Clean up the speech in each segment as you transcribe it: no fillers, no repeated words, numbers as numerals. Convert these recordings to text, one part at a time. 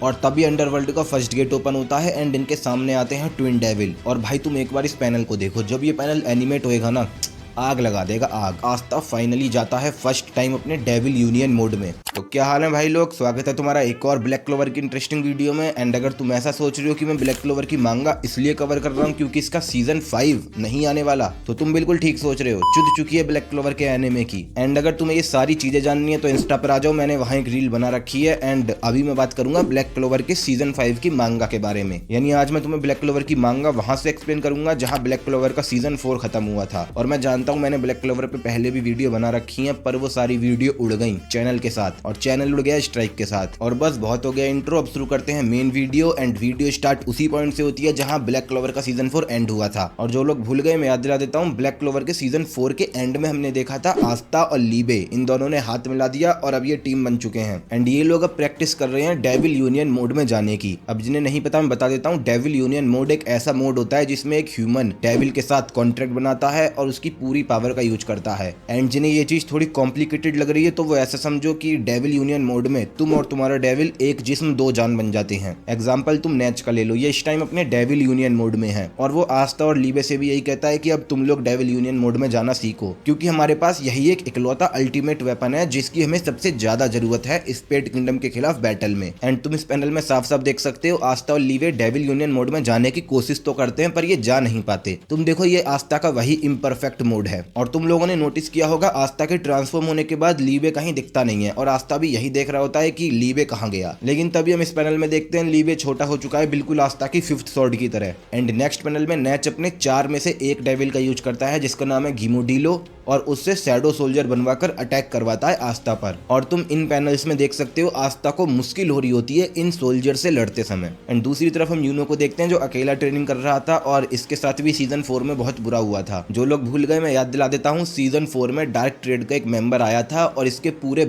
और तभी अंडरवर्ल्ड का फर्स्ट गेट ओपन होता है एंड इनके सामने आते हैं ट्विन डेविल। और भाई तुम एक बार इस पैनल को देखो, जब ये पैनल एनिमेट होएगा ना, आग लगा देगा आग। आस्था फाइनली जाता है फर्स्ट टाइम अपने डेविल यूनियन मोड में। तो क्या हाल है भाई लोग, स्वागत है तुम्हारा एक और ब्लैक क्लोवर की इंटरेस्टिंग वीडियो में। एंड अगर तुम ऐसा सोच रहे हो कि मैं ब्लैक क्लोवर की मांगा इसलिए कवर कर रहा हूँ क्योंकि इसका सीजन 5 नहीं आने वाला, तो तुम बिल्कुल ठीक सोच रहे हो। चुद चुकी है ब्लैक क्लोवर के एनिमे की। एंड अगर तुम्हें ये सारी चीजें जाननी है तो इंस्टा पर आ जाओ, मैंने वहाँ एक रील बना रखी है। एंड अभी मैं बात करूंगा ब्लैक क्लोवर के सीजन 5 की मांगा के बारे में। यानी आज मैं तुम्हें ब्लैक क्लोवर की मांगा वहां से एक्सप्लेन करूंगा जहां ब्लैक क्लोवर का सीजन 4 खत्म हुआ था। और मैं जानता हूं मैंने ब्लैक क्लोवर पे पहले भी वीडियो बना रखी है, पर वो सारी वीडियो उड़ गई चैनल के साथ, और चैनल उड़ गया स्ट्राइक के साथ। और बस बहुत हो गया इंट्रो, अब शुरू करते हैं main video. And video start उसी पॉइंट से होती है जहां ब्लैक क्लोवर का सीजन 4 एंड हुआ था। और जो लोग भूल गए मैं याद दिला देता हूं, ब्लैक क्लोवर के सीजन 4 के एंड में हमने देखा था आस्था और लीबे, इन दोनों ने हाथ मिला दिया और अब ये टीम बन चुके हैं। एंड ये लोग अब प्रैक्टिस कर रहे हैं डेविल यूनियन मोड में जाने की। अब जिन्हें नहीं पता मैं बता देता हूँ, डेविल यूनियन मोड एक ऐसा मोड होता है जिसमें एक ह्यूमन डेविल के साथ कॉन्ट्रैक्ट बनाता है और उसकी पूरी पावर का यूज करता है। एंड जिन्हें ये चीज थोड़ी कॉम्प्लिकेटेड लग रही है तो वो ऐसा समझो कि डेविल यूनियन मोड में तुम और तुम्हारा डेविल एक जिस्म दो जान बन जाते हैं। एग्जांपल तुम नेच का ले लो, ये इस टाइम अपने डेविल यूनियन मोड में है और वो आस्था और लीबे से भी यही कहता है कि अब तुम लोग डेविल यूनियन मोड में जाना सीखो, क्योंकि हमारे पास यही एक इकलौता अल्टीमेट वेपन है जिसकी हमें सबसे ज्यादा जरूरत है स्पेड किंगडम के खिलाफ बैटल में। एंड तुम इस पैनल में साफ साफ देख सकते हो आस्था और लीबे डेविल यूनियन मोड में जाने की कोशिश तो करते हैं पर ये जा नहीं पाते। तुम देखो ये आस्था का वही इम्परफेक्ट मोड है। और तुम लोगों ने नोटिस किया होगा आस्था के ट्रांसफॉर्म होने के बाद लीबे कहीं दिखता नहीं है और आस्था भी यही देख रहा होता है कि लीबे कहां गया। लेकिन तभी हम इस पैनल में देखते हैं लीबे छोटा हो चुका है, बिल्कुल आस्था की 5th स्वॉर्ड की तरह। एंड नेक्स्ट पैनल में नेच अपने 4 में से एक डेविल का यूज करता है जिसका नाम है घीमोडीलो, और उससे शैडो सोल्जर बनवाकर अटैक करवाता है आस्था पर। और तुम इन पैनल्स में देख सकते हो आस्था को मुश्किल हो रही होती है इन सोल्जर से लड़ते समय। एंड दूसरी तरफ हम यूनो को देखते हैं जो अकेला ट्रेनिंग कर रहा था और इसके साथ भी सीजन 4 में बहुत बुरा हुआ था। जो लोग भूल गए मैं याद दिला देता हूँ, सीजन 4 में डार्क ट्रेड का एक मेंबर आया था और इसके पूरे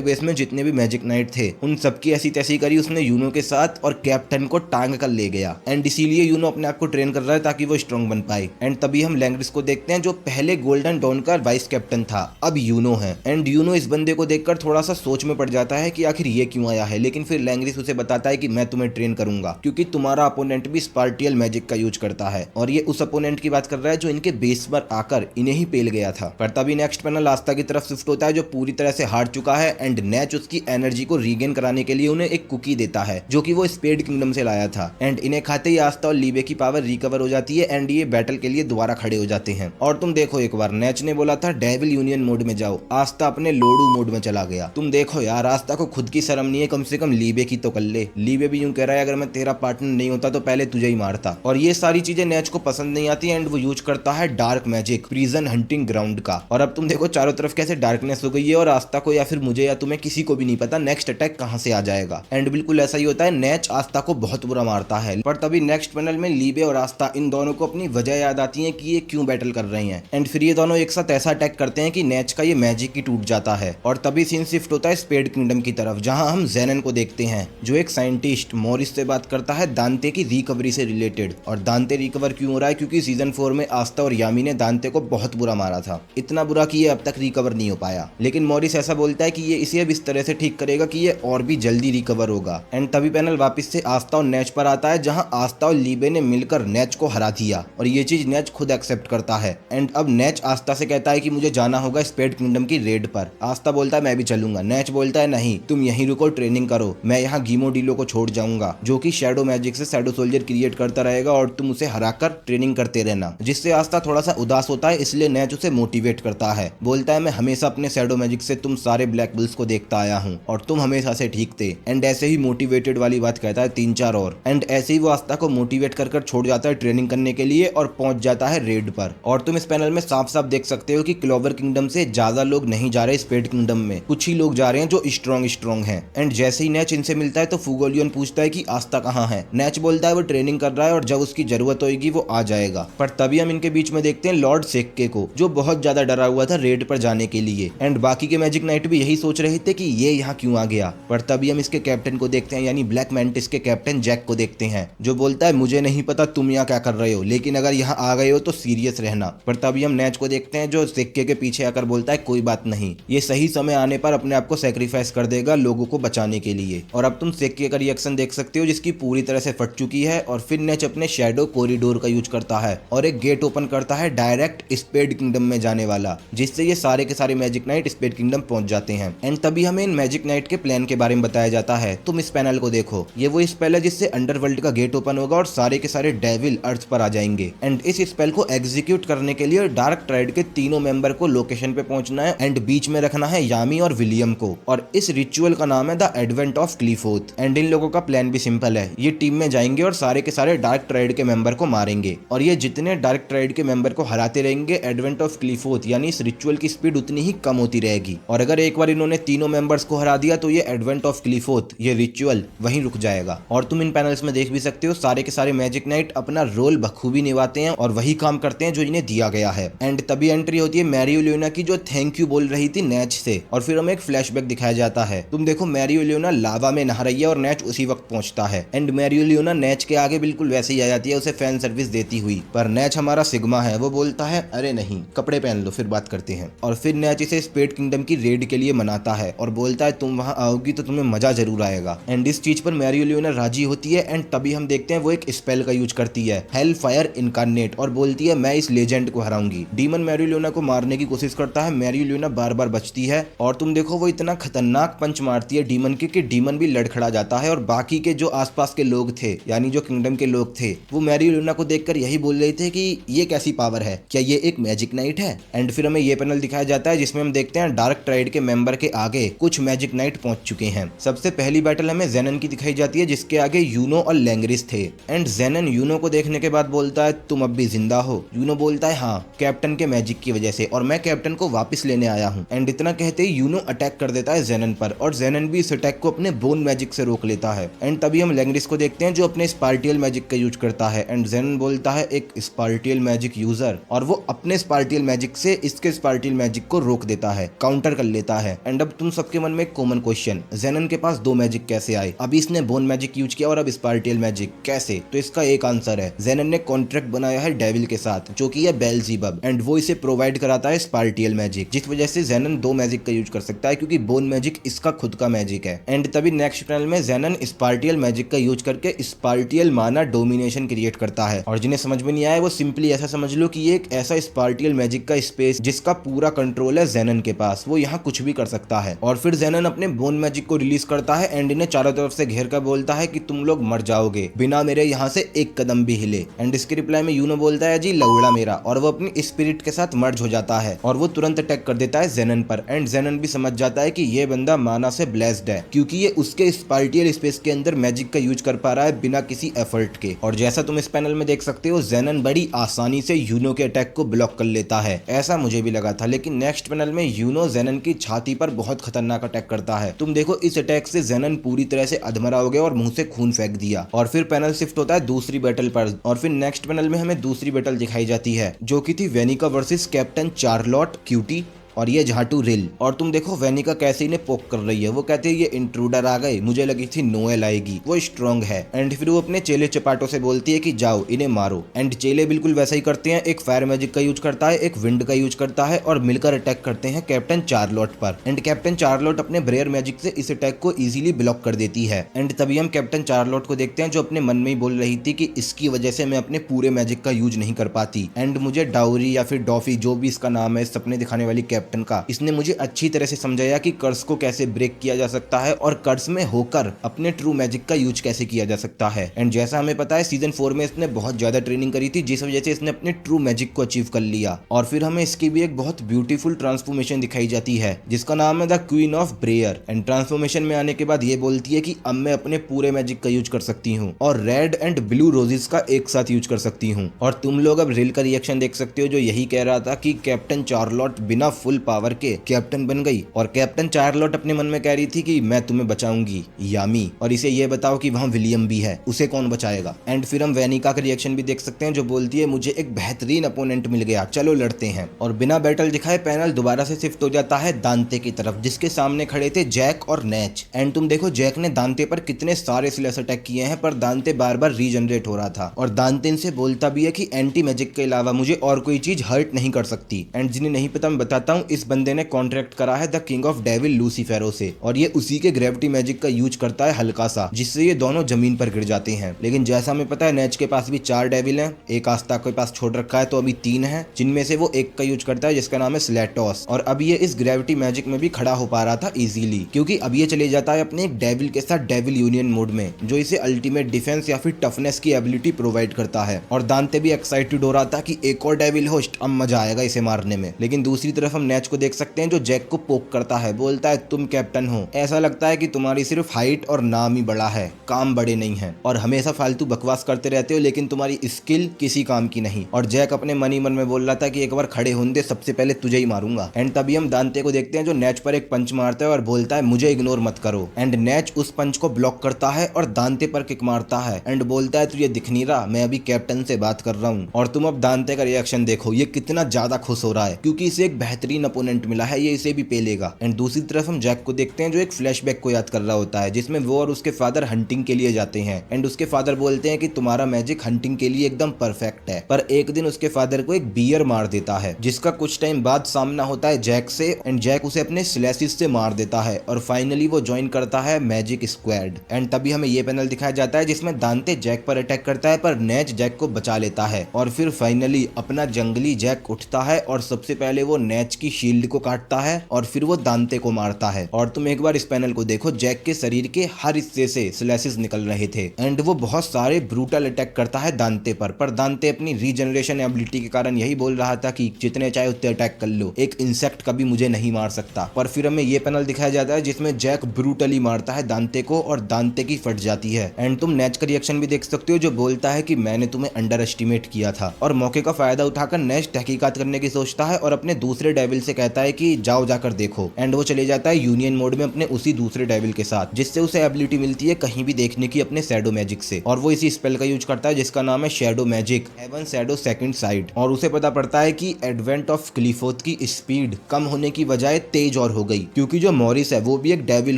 बेस में जितने भी मैजिक नाइट थे उन सबकी ऐसी तैसी करी उसने यूनो के साथ और कैप्टन को टांग कर ले गया। एंड इसीलिए यूनो अपने आप को ट्रेन कर रहा है ताकि वो स्ट्रॉन्ग बन पाए। एंड तभी हम लैंग्रिस को देखते हैं जो पहले गोल्डन डॉन का वाइस कैप्टन था, अब यूनो है। एंड यूनो इस बंदे को देखकर थोड़ा सा सोच में पड़ जाता है कि आखिर ये क्यों आया है, लेकिन फिर लैंग्रिस उसे बताता है कि मैं तुम्हें ट्रेन करूंगा क्योंकि तुम्हारा अपोनेंट भी स्पार्टियल मैजिक का यूज करता है। और ये उस अपोनेंट की बात कर रहा है जो इनके बेस पर आकर इन्हें ही पेल गया था। पर तभी नेक्स्ट पैनल आस्था की तरफ शिफ्ट होता है जो पूरी तरह से हार चुका है। एंड नेच उसकी एनर्जी को रीगेन कराने के लिए उन्हें एक कुकी देता है जो कि वो स्पेड किंगडम से लाया था। एंड इन्हें खाते ही आस्था और लीबे की पावर रिकवर हो जाती है एंड ये बैटल के लिए दोबारा खड़े हो जाते हैं। और तुम देखो एक बार नेच ने बोला था डेविल यूनियन मोड में जाओ, आस्था अपने लोडू मोड में चला गया। तुम देखो यार आस्था को खुद की शर्म नहीं है, कम से कम लीबे की तो कर ले। लीबे भी यूं कह रहा है अगर मैं तेरा पार्टनर नहीं होता तो पहले तुझे ही मारता। और ये सारी चीजें नेच को पसंद नहीं आती एंड वो यूज करता है dark magic prison hunting ground का। और अब तुम देखो चारों तरफ कैसे डार्कनेस हो गई है और आस्था को या फिर मुझे या तुम्हें किसी को भी नहीं पता नेक्स्ट अटैक कहां से आ जाएगा। एंड बिल्कुल ऐसा ही होता है, नेच आस्था को बहुत बुरा मारता है। पर तभी नेक्स्ट पैनल में लीबे और आस्था इन दोनों को अपनी वजह याद आती है कि ये क्यों बैटल कर रहे हैं। एंड फिर ये दोनों एक साथ ऐसा अटैक करते हैं कि नेच का ये मैजिक ही टूट जाता है। और तभी सीन शिफ्ट होता है स्पेड किंगडम की तरफ जहां हम जेनन को देखते हैं जो एक साइंटिस्ट मॉरिस से बात करता है दांते की रिकवरी से रिलेटेड। और दांते रिकवर क्यों हो रहा है, क्योंकि सीजन 4 में आस्था और यामी ने दांते को बहुत बुरा मारा था, इतना बुरा कि ये अब तक रिकवर नहीं हो पाया। लेकिन मॉरिस ऐसा बोलता है कि ये इसे अब इस तरह से ठीक करेगा कि ये और भी जल्दी रिकवर होगा। एंड तभी पैनल वापस से आस्था और नेच पर आता है जहां आस्था और लीबे ने मिलकर नेच को हरा दिया और ये चीज नेच खुद एक्सेप्ट करता है। एंड अब नेच आस्था से कहता है कि मुझे जाना होगा स्पेड किंगडम की रेड पर। आस्था बोलता है मैं भी चलूंगा। नेच बोलता है नहीं तुम यहीं रुको, ट्रेनिंग करो, मैं यहाँ घीमोडीलो को छोड़ जाऊंगा जो कि शैडो मैजिक से शैडो सोल्जर क्रिएट करता रहेगा और तुम उसे हराकर ट्रेनिंग करते रहना। जिससे आस्था थोड़ा सा उदास होता है, इसलिए नेच उसे मोटिवेट करता है। बोलता है मैं हमेशा अपने शैडो मैजिक से तुम सारे ब्लैक बुल्स को देखता आया हूँ और तुम हमेशा से ठीक थे। एंड ऐसे ही मोटिवेटेड वाली बात कहता है 3-4 और। एंड ऐसे ही वो आस्था को मोटिवेट कर छोड़ जाता है ट्रेनिंग करने के लिए और पहुंच जाता है रेड पर। और तुम इस पैनल में साफ साफ देख सकते हो कि क्लोवर किंगडम से ज्यादा लोग नहीं जा रहे स्पेड किंगडम में, कुछ ही लोग जा रहे हैं जो स्ट्रॉन्ग हैं। एंड जैसे ही नेच इनसे मिलता है तो फुगोलियन पूछता है कि आस्था कहाँ है। नेच बोलता है वो ट्रेनिंग कर रहा है और जब उसकी जरूरत होगी वो आ जाएगा। पर तभी हम इनके बीच में देखते हैं लॉर्ड सेक्के को जो बहुत ज्यादा डरा हुआ था रेड पर जाने के लिए। एंड बाकी के मैजिक नाइट भी यही सोच रहे थे कि ये यहाँ क्यों आ गया। पर तभी हम इसके कैप्टन को देखते हैं यानी ब्लैक मैंटिस के कैप्टन जैक को देखते हैं जो बोलता है मुझे नहीं पता तुम यहाँ क्या कर रहे हो, लेकिन अगर यहाँ आ गए हो तो सीरियस रहना। पर तभी हम नेच को देखते हैं जो सिक्के के पीछे आकर बोलता है कोई बात नहीं, ये सही समय आने पर अपने आप को सेक्रीफाइस कर देगा लोगों को बचाने के लिए। और अब तुम सिक्के का रिएक्शन देख सकते हो जिसकी पूरी तरह से फट चुकी है। और फिर नेच अपने शैडो कॉरिडोर का यूज करता है और एक गेट ओपन करता है डायरेक्ट स्पेड किंगडम में जाने वाला, जिससे ये सारे के सारे मैजिक नाइट स्पेड किंगडम पहुंच जाते हैं। एंड तभी हमें इन मैजिक नाइट के प्लान के बारे में बताया जाता है। तुम इस पैनल को देखो, ये वो स्पेल है जिससे अंडरवर्ल्ड का गेट ओपन होगा और सारे के सारे डेविल अर्थ पर आ जाएंगे। एंड इस स्पेल को एग्जीक्यूट करने के लिए डार्क ट्राइड के तीनों मेंबर को लोकेशन पे पहुंचना है एंड बीच में रखना है यामी और विलियम को। और इस रिचुअल का नाम है the advent of Qliphoth. And इन लोगों का प्लान भी सिंपल है, ये टीम में जाएंगे और सारे के सारे डार्क ट्राइड के मेंबर को मारेंगे और ये जितने डार्क ट्राइड के मेंबर को हराते रहेंगे एडवेंट ऑफ क्लीफोथ यानी इस रिचुअल की स्पीड उतनी ही कम होती रहेगी। और अगर एक बार इन्होंने तीनों मेंबर्स को हरा दिया तो ये एडवेंट ऑफ क्लीफोथ ये रिचुअल वहीं रुक जाएगा। और तुम इन पैनल्स में देख भी सकते हो सारे के सारे मैजिक नाइट अपना रोल बखूबी निभाते हैं और वही काम करते हैं जो इन्हें दिया गया है। एंड तभी एंट्री होती है मैरियोलियोना की जो थैंक यू बोल रही थी नेच से। और फिर हमें एक फ्लैशबैक दिखाया जाता है। तुम देखो मैरियोलियोना लावा में नहा रही है और नेच उसी वक्त पहुंचता है। एंड मैरियोलियोना नेच के आगे बिल्कुल वैसे ही आ जाती है उसे फैन सर्विस देती हुई। पर नेच हमारा सिग्मा है, वो बोलता है अरे नहीं कपड़े पहन लो फिर बात करते हैं। और फिर नेच इसे स्पेड किंगडम की रेड के लिए मनाता है और बोलता है तुम वहां आओगी तो तुम्हें मजा जरूर आएगा। एंड इस चीज पर मैरियोलियोना राजी होती है। एंड तभी हम देखते हैं वो एक स्पेल का यूज करती है हेल फायर इनकारनेट और बोलती है मैं इस लेजेंड को हराऊंगी। डीमन मैरियोलियोना को मारने की कोशिश करता है, मैरियोलियोना बार बार बचती है और तुम देखो वो इतना खतरनाक पंच मारती है डीमन के कि डीमन भी लड़खड़ा जाता है। और बाकी के जो आसपास के लोग थे यानी जो किंगडम के लोग थे वो मैरियोलियोना को देखकर यही बोल रहे थे कि ये कैसी पावर है, क्या ये एक मैजिक नाइट है। एंड फिर हमें ये पैनल दिखाया जाता है जिसमें हम देखते हैं डार्क ट्राइड के मेंबर के आगे कुछ मैजिक नाइट पहुंच चुके हैं। सबसे पहली बैटल हमें जेनन की दिखाई जाती है जिसके आगे यूनो और लैंग्रिस थे। एंड जेनन यूनो को देखने के बाद बोलता है तुम अब भी जिंदा हो। यूनो बोलता है हाँ कैप्टन के मैजिक की वजह से और मैं कैप्टन को वापस लेने आया हूँ। एंड इतना कहते ही यूनो अटैक कर देता है जेनन पर और जेनन भी इस अटैक को अपने बोन मैजिक से रोक लेता है। एंड तभी हम लैंग्रिस को देखते हैं जो अपने स्पार्टियल मैजिक का यूज करता है। एंड जेनन बोलता है एक स्पार्टियल मैजिक यूजर और वो अपने स्पार्टियल मैजिक से इसके स्पार्टियल मैजिक को रोक देता है, काउंटर कर लेता है। एंड अब तुम सबके मन में एक कॉमन क्वेश्चन, जेनन के पास दो मैजिक कैसे आए? अभी इसने बोन मैजिक यूज किया और अब स्पार्टियल मैजिक कैसे? तो इसका एक आंसर है जेनन ने कॉन्ट्रैक्ट बनाया है डेविल के साथ जो कि है बेल्ज़ेबब एंड वो इसे प्रोवाइड कराता है स्पार्टियल मैजिक, जिस वजह से जेनन दो मैजिक का यूज कर सकता है क्योंकि बोन मैजिक इसका खुद का मैजिक है। एंड तभी नेक्स्ट पैनल में जेनन स्पार्टियल मैजिक का यूज करके स्पार्टियल माना डोमिनेशन क्रिएट करता है। और जिन्हें समझ में नहीं आया वो सिंपली ऐसा समझ लो कि ये एक ऐसा स्पार्टियल मैजिक का स्पेस जिसका पूरा कंट्रोल है जेनन के पास, वो यहाँ कुछ भी कर सकता है। और फिर जेनन अपने बोन मैजिक को रिलीज करता है एंड इन्हें चारों तरफ से घेर कर बोलता है कि तुम लोग मर जाओगे बिना मेरे यहाँ से एक कदम भी हिले। एंड इसके रिप्लाई में यूनो बोलता है जी लौड़ा मेरा और वो अपनी स्पिरिट के साथ मर्ज हो जाता है और वो तुरंत अटैक कर देता है जेनन पर। एंड जेनन भी समझ जाता है कि ये बंदा माना से ब्लेस्ड है क्योंकि ये उसके स्पार्टियल स्पेस के अंदर मैजिक का यूज कर पा रहा है बिना किसी एफर्ट के। और जैसा तुम इस पैनल में देख सकते हो जेनन बड़ी आसानी से यूनो के अटैक को ब्लॉक कर लेता है, ऐसा मुझे भी लगा था। लेकिन नेक्स्ट पैनल में यूनो जेनन की छाती पर बहुत खतरनाक अटैक करता है। तुम देखो इस अटैक से जेनन पूरी तरह से अधमरा हो गया और मुंह से खून फेंक दिया। और फिर पैनल शिफ्ट होता है दूसरी बैटल पर और फिर नेक्स्ट पैनल में हमें दूसरी बैटल दिखाई जाती है जो कि थी वेनिका वर्सेस कैप्टन चार्लोट क्यूटी और ये झाटू रिल। और तुम देखो वेनिका कैसे इन्हें पोक कर रही है, वो कहते हैं ये इंट्रूडर आ गए, मुझे लगी थी नोएल आएगी, वो स्ट्रॉन्ग है। एंड फिर वो अपने चेले चपाटों से बोलती है कि जाओ इन्हें मारो। एंड चेले बिल्कुल वैसा ही करते हैं, एक फायर मैजिक का यूज करता है, एक विंड का यूज करता है और मिलकर अटैक करते हैं कैप्टन चार्लोट पर। एंड कैप्टन चार्लोट अपने ब्रेयर मैजिक से इस अटैक को इजीली ब्लॉक कर देती है। एंड तभी हम कैप्टन चार्लोट को देखते हैं जो अपने मन में ही बोल रही थी कि इसकी वजह से मैं अपने पूरे मैजिक का यूज नहीं कर पाती। एंड मुझे डाउरी या फिर डॉफी जो भी इसका नाम है सपने दिखाने वाली कैप्टन का, इसने मुझे अच्छी तरह से समझाया कि कर्स को कैसे ब्रेक किया जा सकता है और कर्स में होकर अपने ट्रू मैजिक का यूज कैसे किया जा सकता है। एंड जैसा हमें पता है सीजन 4 में इसने बहुत ज्यादा ट्रेनिंग करी थी जिस वजह से इसने अपने ट्रू मैजिक को अचीव कर लिया। और फिर हमें इसकी भी एक बहुत ब्यूटीफुल ट्रांसफॉर्मेशन दिखाई जाती है जिसका नाम है the queen of Briar. And transformation में आने के बाद ये बोलती है कि अब मैं अपने पूरे मैजिक का यूज कर सकती हूँ और रेड एंड ब्लू रोजेस का एक साथ यूज कर सकती हूँ। और तुम लोग अब रिल का रिएक्शन देख सकते हो जो यही कह रहा था कि कैप्टन चार्लोट बिना फुल फुल पावर के कैप्टन बन गई। और कैप्टन चार्लोट अपने मन में कह रही थी कि मैं तुम्हें बचाऊंगी यामी, और इसे ये बताओ कि वहाँ विलियम भी है, उसे कौन बचाएगा। एंड फिर हम वेनिका का रिएक्शन भी देख सकते हैं जो बोलती है मुझे एक बेहतरीन अपोनेंट मिल गया, चलो लड़ते हैं। और बिना बैटल दिखाए पैनल दोबारा से शिफ्ट हो जाता है दांते की तरफ, जिसके सामने खड़े थे जैक और नेच। एंड तुम देखो जैक ने दांते पर कितने सारे स्लैश अटैक किए हैं, पर दांते बार बार रीजनरेट हो रहा था। और दांते इनसे बोलता भी है कि एंटी मैजिक के अलावा मुझे और कोई चीज हर्ट नहीं कर सकती। एंड जिन्हें नहीं पता मैं बताता हूँ, इस बंदे ने कॉन्ट्रैक्ट करा है द किंग ऑफ डेविल लूसीफेरो से, और ये उसी के ग्रेविटी मैजिक का यूज करता है हल्का सा, जिससे ये दोनों जमीन पर गिर जाते हैं। लेकिन जैसा हमें पता है नेच के पास भी 4 डेविल हैं, एक आस्था के पास छोड़ रखा है, तो अभी 3 है, जिनमें से वो एक का यूज करता है जिसका नाम है स्लेटोस। और अब ये इस ग्रेविटी मैजिक में भी खड़ा हो पा रहा था इजीली, क्योंकि अब ये चले जाता है अपने एक डेविल के साथ डेविल यूनियन मोड में, जो इसे अल्टीमेट डिफेंस या फिर टफनेस की एबिलिटी प्रोवाइड करता है। और दांते भी एक्साइटेड हो रहा था कि एक और डेविल होस्ट, अब मजा आएगा इसे मारने में। लेकिन दूसरी तरफ हम नेच को देख सकते हैं जो जैक को पोक करता है, बोलता है तुम कैप्टन हो, ऐसा लगता है कि तुम्हारी सिर्फ हाइट और नाम ही बड़ा है, काम बड़े नहीं है, और हमेशा फालतू बकवास करते रहते हो, लेकिन तुम्हारी स्किल किसी काम की नहीं। और जैक अपने मन ही मन में बोल रहा था कि एक बार खड़े होने दे, सबसे पहले तुझे ही मारूंगा। एंड तभी हम दांते को देखते हैं जो नेच पर एक पंच मारता है और बोलता है मुझे इग्नोर मत करो। एंड नेच उस पंच को ब्लॉक करता है और दांते पर किक मारता है एंड बोलता है तुझे दिख नहीं रहा, मैं अभी कैप्टन से बात कर रहा हूँ। और तुम अब दांते का रिएक्शन देखो, ये कितना ज्यादा खुश हो रहा है क्योंकि इसे एक बेहतरीन अपोनेंट मिला है, ये इसे भी पेलेगा। एंड दूसरी तरफ हम जैक को देखते हैं जो एक फ्लैशबैक को याद कर रहा होता है, जिसमें वो और उसके फादर हंटिंग के लिए जाते हैं। एंड उसके फादर बोलते हैं कि तुम्हारा मैजिक हंटिंग के लिए एकदम परफेक्ट है। पर एक दिन उसके फादर को एक बियर मार देता है, जिसका कुछ टाइम बाद सामना होता है जैक से। एंड जैक उसे अपने स्लैशेस से मार देता है और फाइनली वो ज्वाइन करता है मैजिक स्क्वाड। एंड तभी हमें ये पैनल दिखाया जाता है जिसमें दांते जैक पर अटैक करता है, पर नेच जैक को बचा लेता है। और फिर फाइनली अपना जंगली जैक उठता है और सबसे पहले वो नेच की शील्ड को काटता है और फिर वो दांते को मारता है। और तुम एक बार इस पैनल को देखो, जैक के शरीर के हर हिस्से से स्लैशेस निकल रहे थे एंड वो बहुत सारे ब्रूटल अटैक करता है दांते पर दांते अपनी रीजनरेशन एबिलिटी के कारण यही बोल रहा था कि जितने चाहे उतने अटैक कर लो, एक इंसेक्ट कभी मुझे नहीं मार सकता। पर फिर हमें ये पैनल दिखाया जाता है जिसमें जैक ब्रूटली मारता है दांते को और दांते की फट जाती है। एंड तुम नेच का रिएक्शन भी देख सकते हो जो बोलता है कि मैंने तुम्हें अंडर एस्टिमेट किया था। और मौके का फायदा उठाकर नेच तहकीकात करने की सोचता है और अपने दूसरे डेविल से कहता है कि जाओ जाकर देखो। एंड वो चले जाता है यूनियन मोड में अपने उसी दूसरे डेविल के साथ, जिससे उसे एबिलिटी मिलती है कहीं भी देखने की अपने शैडो मैजिक से। और वो इसी स्पेल का यूज करता है जिसका नाम है shadow magic heaven shadow second side. और उसे पता पड़ता है कि एडवेंट ऑफ क्लिफोथ की स्पीड कम होने की बजाय तेज और हो गई, क्योंकि जो मॉरिस है वो भी एक डेविल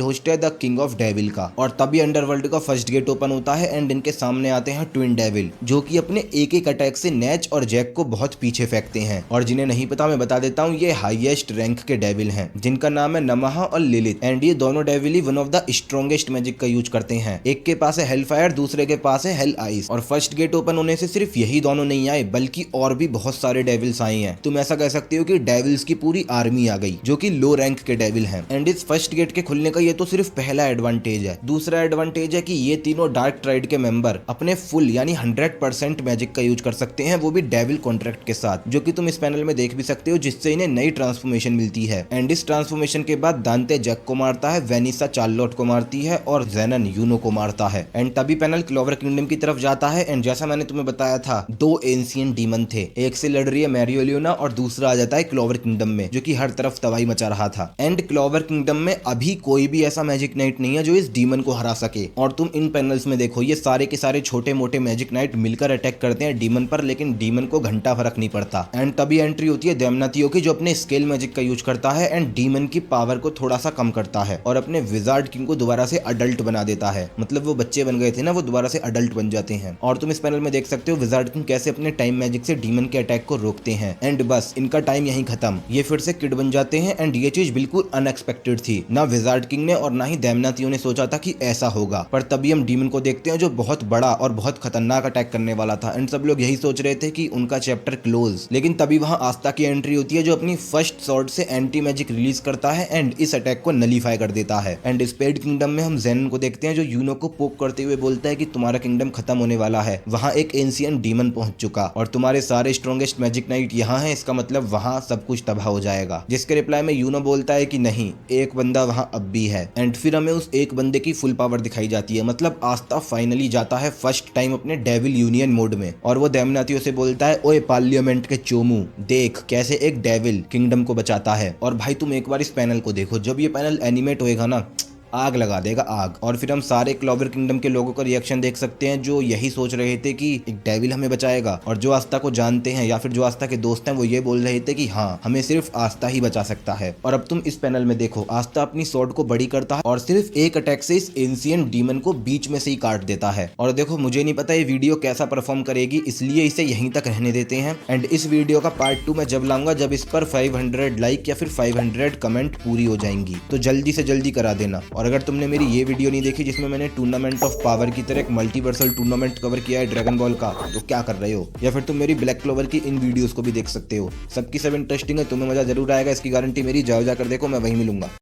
होस्ट है द किंग ऑफ डेविल का। और तभी अंडरवर्ल्ड का फर्स्ट गेट ओपन होता है एंड इनके सामने आते हैं ट्विन डेविल, जो कि अपने एक एक अटैक से नेच और जैक को बहुत पीछे फेंकते हैं। और जिन्हें नहीं पता मैं बता देता हूँ, ये हाईएस्ट रैंक के डेविल हैं जिनका नाम है नमहा और लिलिथ। एंड ये दोनों devil he one of the strongest magic का यूज करते हैं। एक के पास है हेल फायर, दूसरे के पास है हेल आइस। और फर्स्ट गेट ओपन होने से सिर्फ यही दोनों नहीं आए, बल्कि और भी बहुत सारे डेविल्स आए हैं। तुम ऐसा कह सकते हो कि डेविल्स की पूरी आर्मी आ गई, जो कि लो रैंक के डेविल हैं। एंड इस फर्स्ट गेट के खुलने का ये तो सिर्फ पहला एडवांटेज है। दूसरा एडवांटेज है कि ये तीनों डार्क ट्राइड के मेंबर अपने फुल यानी 100% मैजिक का यूज कर सकते हैं, वो भी डेविल कॉन्ट्रैक्ट के साथ, जो कि तुम इस पैनल में देख भी सकते हो, जिससे इन्हें नई ट्रांसफॉर्मेशन मिलती है। एंड इस ट्रांसफॉर्मेशन के बाद दांते जैक को मारता है, वेनिसा चार्लोट को मारती है और जेनन यूनो को मारता है। एंड तभी पैनल क्लोवर किंगडम की तरफ जाता है। एंड जैसा मैंने तुम्हें बताया था, 2 एंशिएंट डीमन थे, एक से लड़ रही है मैरियोलियोना और दूसरा आ जाता है क्लोवर किंगडम में, जो कि हर तरफ तबाही मचा रहा था। एंड क्लोवर किंगडम में अभी कोई भी ऐसा मैजिक नाइट नहीं है जो इस डीमन को हरा सके। और तुम इन पैनल्स में देखो, ये सारे के सारे छोटे मोटे मैजिक नाइट मिलकर अटैक करते हैं डीमन पर, लेकिन डीमन को घंटा फर्क नहीं पड़ता। एंड तभी एंट्री होती है देमनातियों की, जो अपने स्केल मैजिक का यूज करता है एंड डीमन की पावर को थोड़ा सा कम करता है और अपने विजार्ड किंग को दोबारा से अडल्ट बना देता है। मतलब वो बच्चे बन गए थे ना, वो दोबारा से अडल्ट बन जाते हैं। और तुम इस पैनल में देख सकते हो विजार्ड किंग कैसे अपने टाइम मैजिक से डीमन के अटैक को रोकते हैं। एंड बस इनका टाइम यहीं खत्म, ये फिर से किड बन जाते हैं। एंड ये चीज बिल्कुल अनएक्सपेक्टेड थी, ना विजार्ड किंग ने और ना ही देमनातियों ने सोचा था कि ऐसा होगा। पर तभी हम डीमन को देखते हैं जो बहुत बड़ा और बहुत खतरनाक अटैक करने वाला था। एंड सब लोग यही सोच रहे थे कि उनका चैप्टर क्लोज। लेकिन तभी वहां आस्था की एंट्री होती है, जो अपनी फर्स्ट स्वॉर्ड से एंटी मैजिक रिलीज करता है एंड इस अटैक को नलीफाई कर देता है। एंड स्पेड किंगडम में हम जेनन को देखते हैं जो यूनो को पोक करते हुए बोलता है कि तुम्हारा किंगडम खत्म होने वाला है, वहां एक एंशिएंट डीमन पहुंच चुका और तुम्हारे सारे स्ट्रॉन्गेस्ट मैजिक नाइट यहाँ है, इसका मतलब वहां सब कुछ तबाह हो जाएगा। जिसके रिप्लाई में यूनो बोलता है कि नहीं, एक बंदा वहां अब भी है। एंड फिर हमें उस एक बंदे की फुल पावर दिखाई जाती है, मतलब आस्था फाइनली जाता है फर्स्ट टाइम अपने डेविल यूनियन मोड में। और वो देमनातियों से बोलता है, ओए पार्लियामेंट के चोमू, देख कैसे एक डेविल किंगडम किंगडम को बचाता है। और भाई तुम एक बार इस पैनल को देखो, जब ये पैनल एनिमेट होएगा ना, आग लगा देगा आग। और फिर हम सारे क्लॉवर किंगडम के लोगों का रिएक्शन देख सकते हैं, जो यही सोच रहे थे कि एक डेविल हमें बचाएगा, और जो आस्था को जानते हैं या फिर जो आस्था के दोस्त हैं वो ये बोल रहे थे कि हाँ, हमें सिर्फ आस्था ही बचा सकता है। और अब तुम इस पैनल में देखो, आस्था अपनी स्वॉर्ड को बड़ी करता है और सिर्फ एक अटैक से इस एंशिएंट डीमन को बीच में से ही काट देता है। और देखो, मुझे नहीं पता ये वीडियो कैसा परफॉर्म करेगी, इसलिए इसे यहीं तक रहने देते हैं। एंड इस वीडियो का पार्ट 2 मैं जब लाऊंगा, जब इस पर 500 लाइक या फिर 500 कमेंट पूरी हो जाएंगी, तो जल्दी से जल्दी करा देना। और अगर तुमने मेरी ये वीडियो नहीं देखी जिसमें मैंने टूर्नामेंट ऑफ पावर की तरह एक मल्टीवर्सल टूर्नामेंट कवर किया है ड्रैगन बॉल का, तो क्या कर रहे हो? या फिर तुम मेरी ब्लैक क्लोवर की इन वीडियोस को भी देख सकते हो। सबकी सब इंटरेस्टिंग है, तुम्हें मजा जरूर आएगा, इसकी गारंटी मेरी। जाओ जाकर देखो, मैं वहीं मिलूंगा।